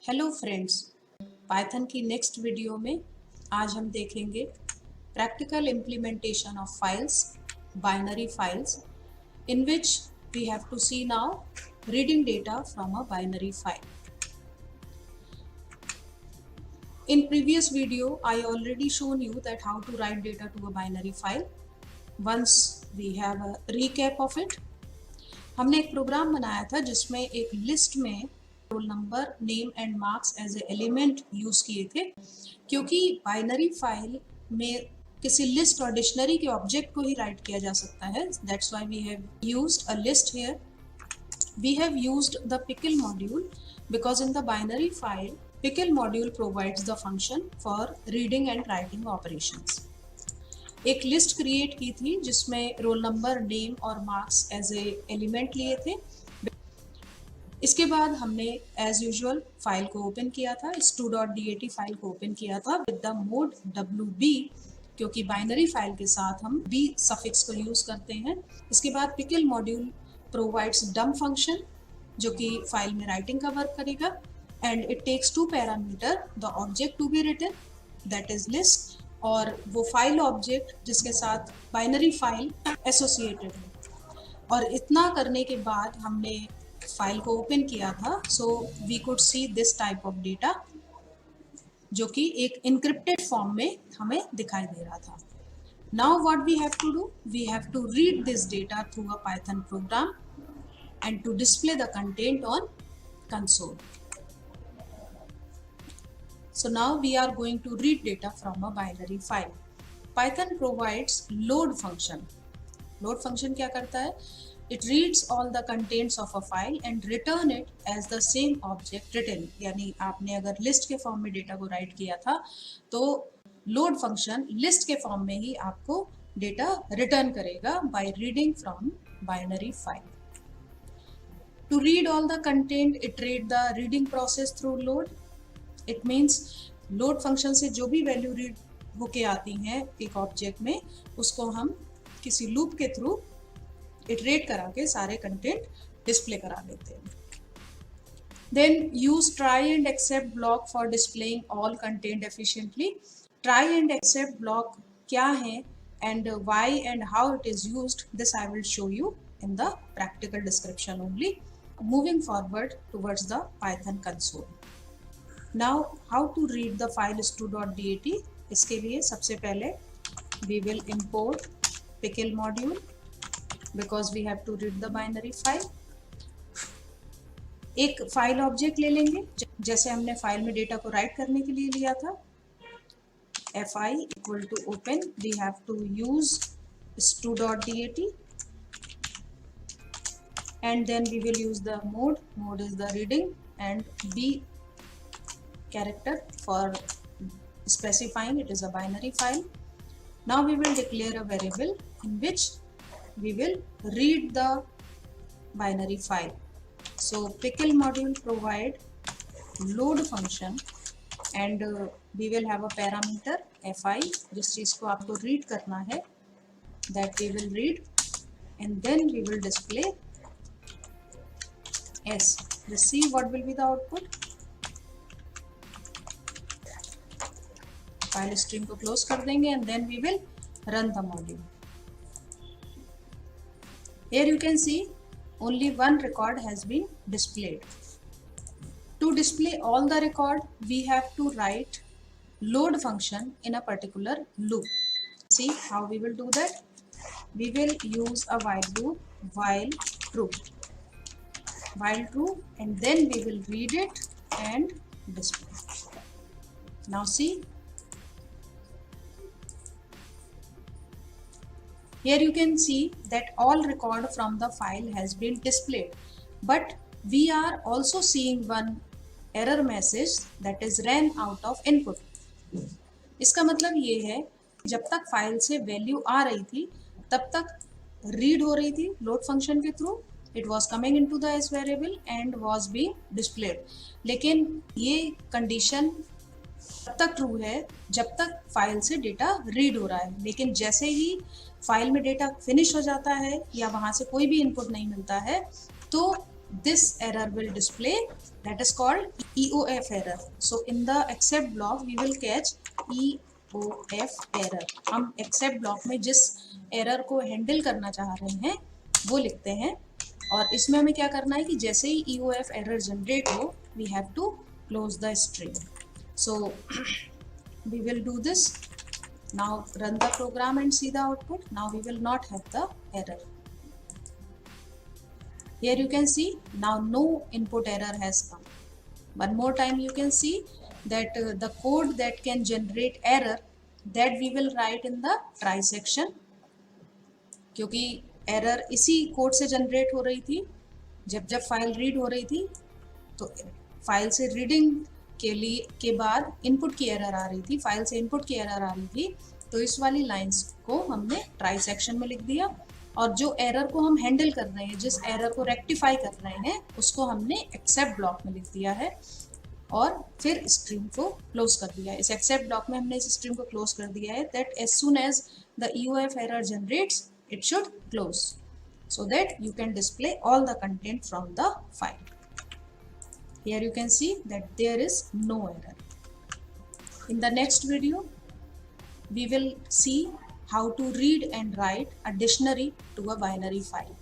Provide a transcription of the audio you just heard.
Hello friends, Python की next video में आज हम देखेंगे practical implementation of files, binary files, in which we have to see now reading data from a binary file. In previous video, I already shown you that how to write data to a binary file. Once we have a recap of it, हमने एक programme बनाया था जिसमें एक list में roll number, name and marks as a element use किए थे. क्योंकि बाइनरी फाइल में किसी लिस्ट और डिक्शनरी के ऑब्जेक्ट को ही राइट किया जा सकता है, that's why we have used a list here. We have used the pickle module because in the binary file, pickle module provides the function for reading and writing operations. एक list create की थी जिसमें role number, name और marks as a element लिए थे. इसके बाद हमने एज यूजुअल फाइल को ओपन किया था, stu.dat फाइल को ओपन किया था विद द मोड wb, क्योंकि बाइनरी फाइल के साथ हम b सफिक्स को यूज करते हैं. इसके बाद pickle module provides dump function जो कि फाइल में राइटिंग का वर्क करेगा, and it takes two parameter, the object to be written that is list, और वो फाइल ऑब्जेक्ट जिसके साथ बाइनरी फाइल एसोसिएटेड है. और इतना करने के बाद हमने फाइल को ओपन किया था, so we could see this type of data जो कि एक इनक्रिप्टेड फॉर्म में हमें दिखाई दे रहा था. Now what we have to do, we have to read this data through a Python program and to display the content on console. So now we are going to read data from a binary file. Python provides load function. Load function क्या करता है? It reads all the contents of a file and return it as the same object written. यानी आपने अगर list के form में data को right किया था तो लोड फंक्शन लिस्ट के फॉर्म में ही आपको डेटा रिटर्न करेगा by reading from binary file. To read all the content, iterate the reading process through load. It means load function से जो भी वैल्यू रीड होके आती हैं एक ऑब्जेक्ट में, उसको हम किसी लूप के थ्रू इटरेट करा के सारे कंटेंट डिस्प्ले करा देते हैं. Then use try and except block for displaying all content efficiently. Try and except block क्या है and why and how it is used, this I will show you in the practical description only. Moving forward towards the Python console. Now how to read the file stu.dat. इसके लिए सबसे पहले we will import pickle module because we have to read the binary file. एक file object ले लेंगे जैसे हमने file में डेटा को राइट करने के लिए लिया था. fi equal to open, we have to use stu.dat and then we will use the mode is the reading and b character for specifying it is a binary file. Now we will declare a variable in which we will read the binary file. So pickle module provide load function and we will have a parameter fi जिस चीज को आपको read करना है, that we will read and then we will display S. Let's see what will be the output. File stream को close कर देंगे and then we will run the module. Here you can see only one record has been displayed. To display all the record, we have to write load function in a particular loop. See how we will do that. We will use a while loop, while true, and then we will read it and display. Now see, here you can see that all record from the file has been displayed, but we are also seeing one error message that is ran out of input. इसका मतलब ये है जब तक file से value आ रही थी तब तक रीड हो रही थी लोड फंक्शन के through, it was coming into the s variable and was being displayed. लेकिन ये कंडीशन तब तक ट्रू है जब तक फाइल से डेटा रीड हो रहा है, लेकिन जैसे ही फाइल में डेटा फिनिश हो जाता है या वहाँ से कोई भी इनपुट नहीं मिलता है तो this error will display, that is called EOF error. So in the except block we will catch EOF error. हम except block में जिस error को handle करना चाह रहे हैं वो लिखते हैं, और इसमें हमें क्या करना है कि जैसे ही EOF error generate हो, we have to close the string. So we will do this. Now run the program and see the output. Now we will not have the error. Here you can see now no input error has come. One more time you can see that the code that can generate error, that we will write in the try section, क्योंकि error इसी code से generate हो रही थी. जब जब file read हो रही थी तो फाइल से रीडिंग के बाद इनपुट की एरर आ रही थी, फाइल से इनपुट की एरर आ रही थी, तो इस वाली लाइंस को हमने ट्राई सेक्शन में लिख दिया, और जो एरर को हम हैंडल कर रहे हैं, जिस एरर को रेक्टिफाई कर रहे हैं, उसको हमने एक्सेप्ट ब्लॉक में लिख दिया है और फिर स्ट्रीम को क्लोज कर दिया है. इस एक्सेप्ट ब्लॉक में हमने इस स्ट्रीम को क्लोज कर दिया है that as soon as the EOF error generates it should close so that you can display all the content from the file. Here you can see that there is no error. In the next video we will see how to read and write a dictionary to a binary file.